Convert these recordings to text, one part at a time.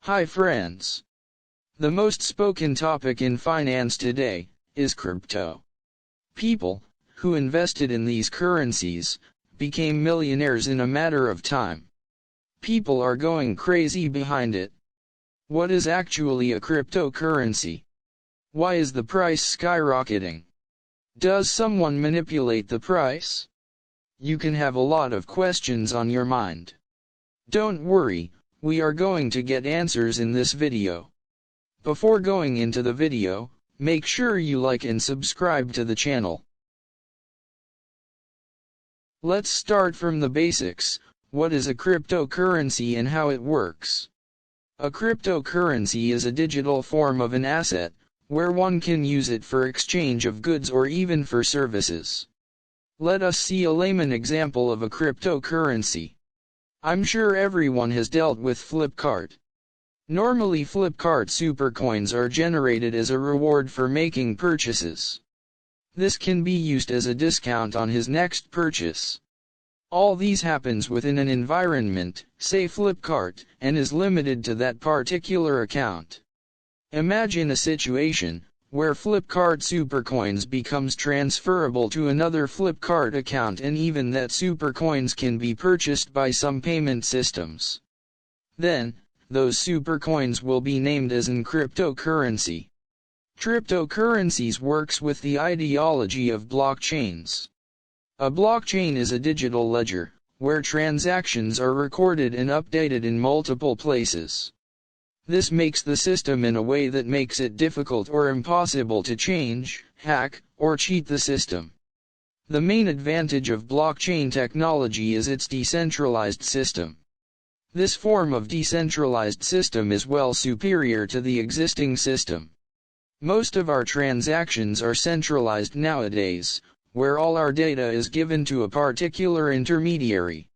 Hi friends. The most spoken topic in finance today is crypto. People who invested in these currencies became millionaires in a matter of time. People are going crazy behind it. What is actually a cryptocurrency? Why is the price skyrocketing? Does someone manipulate the price? You can have a lot of questions on your mind. Don't worry, we are going to get answers in this video. Before going into the video, make sure you like and subscribe to the channel. Let's start from the basics. What is a cryptocurrency and how it works? A cryptocurrency is a digital form of an asset, where one can use it for exchange of goods or even for services. Let us see a layman example of a cryptocurrency. I'm sure everyone has dealt with Flipkart. Normally Flipkart supercoins are generated as a reward for making purchases. This can be used as a discount on his next purchase. All these happens within an environment, say Flipkart, and is limited to that particular account. Imagine a situation where Flipkart supercoins becomes transferable to another Flipkart account, and even that supercoins can be purchased by some payment systems. Then, those supercoins will be named as an cryptocurrency. Cryptocurrencies works with the ideology of blockchains. A blockchain is a digital ledger, where transactions are recorded and updated in multiple places. This makes the system in a way that makes it difficult or impossible to change, hack, or cheat the system. The main advantage of blockchain technology is its decentralized system. This form of decentralized system is well superior to the existing system. Most of our transactions are centralized nowadays, where all our data is given to a particular intermediary.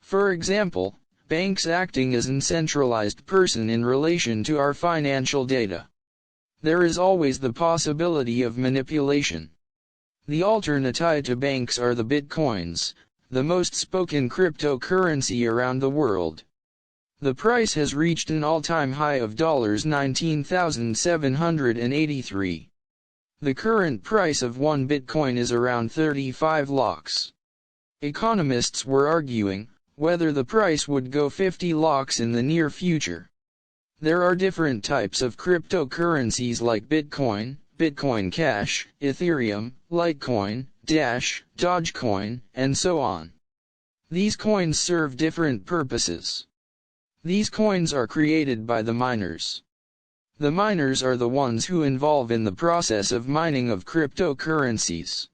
For example, banks acting as a centralized person in relation to our financial data. There is always the possibility of manipulation. The alternative to banks are the bitcoins, the most spoken cryptocurrency around the world. The price has reached an all-time high of $19,783. The current price of one bitcoin is around 35 lakhs. Economists were arguing whether the price would go 50 lakhs in the near future. There are different types of cryptocurrencies like Bitcoin, Bitcoin Cash, Ethereum, Litecoin, Dash, Dogecoin, and so on. These coins serve different purposes. These coins are created by the miners. The miners are the ones who involve in the process of mining of cryptocurrencies.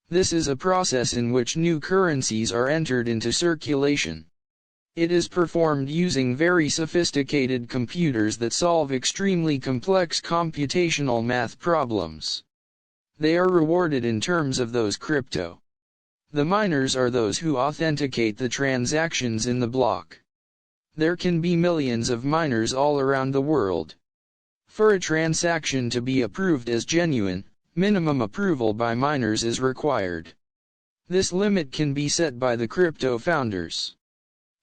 This is a process in which new currencies are entered into circulation. It is performed using very sophisticated computers that solve extremely complex computational math problems. They are rewarded in terms of those crypto. The miners are those who authenticate the transactions in the block. There can be millions of miners all around the world. For a transaction to be approved as genuine, minimum approval by miners is required. This limit can be set by the crypto founders.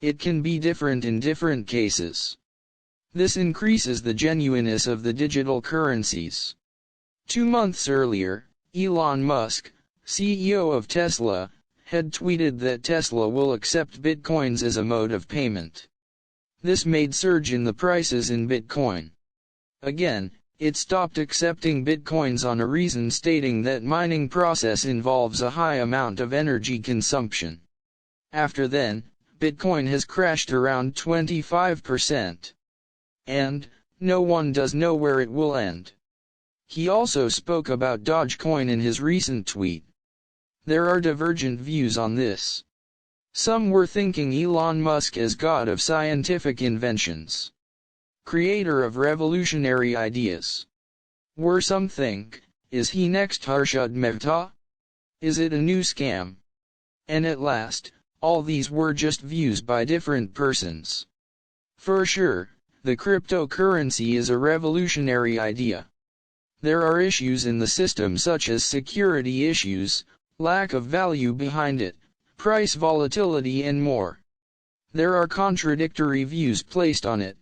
It can be different in different cases. This increases the genuineness of the digital currencies. 2 months earlier, Elon Musk, CEO of Tesla, had tweeted that Tesla will accept bitcoins as a mode of payment. This made surge in the prices in Bitcoin. Again, it stopped accepting bitcoins on a reason stating that mining process involves a high amount of energy consumption. After then, Bitcoin has crashed around 25%. And, no one does know where it will end. He also spoke about Dogecoin in his recent tweet. There are divergent views on this. Some were thinking Elon Musk as god of scientific inventions, creator of revolutionary ideas. Were some think, is he next Harshad Mehta? Is it a new scam? And at last, all these were just views by different persons. For sure, the cryptocurrency is a revolutionary idea. There are issues in the system such as security issues, lack of value behind it, price volatility and more. There are contradictory views placed on it.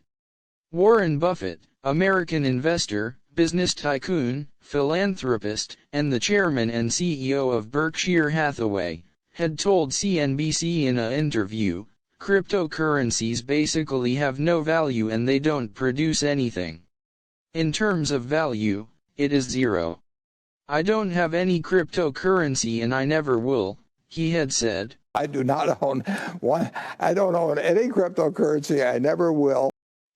Warren Buffett, American investor, business tycoon, philanthropist, and the chairman and CEO of Berkshire Hathaway, had told CNBC in an interview, "Cryptocurrencies basically have no value and they don't produce anything. In terms of value, it is zero. I don't have any cryptocurrency and I never will," he had said. I do not own one. I don't own any cryptocurrency. I never will.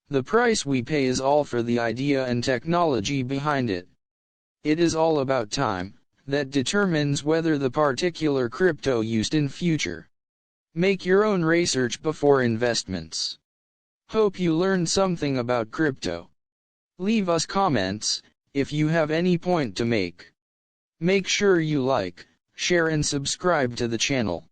The price we pay is all for the idea and technology behind it. It is all about time that determines whether the particular crypto used in future. Make your own research before investments. Hope you learned something about crypto. Leave us comments if you have any point to make. Make sure you like, share and subscribe to the channel.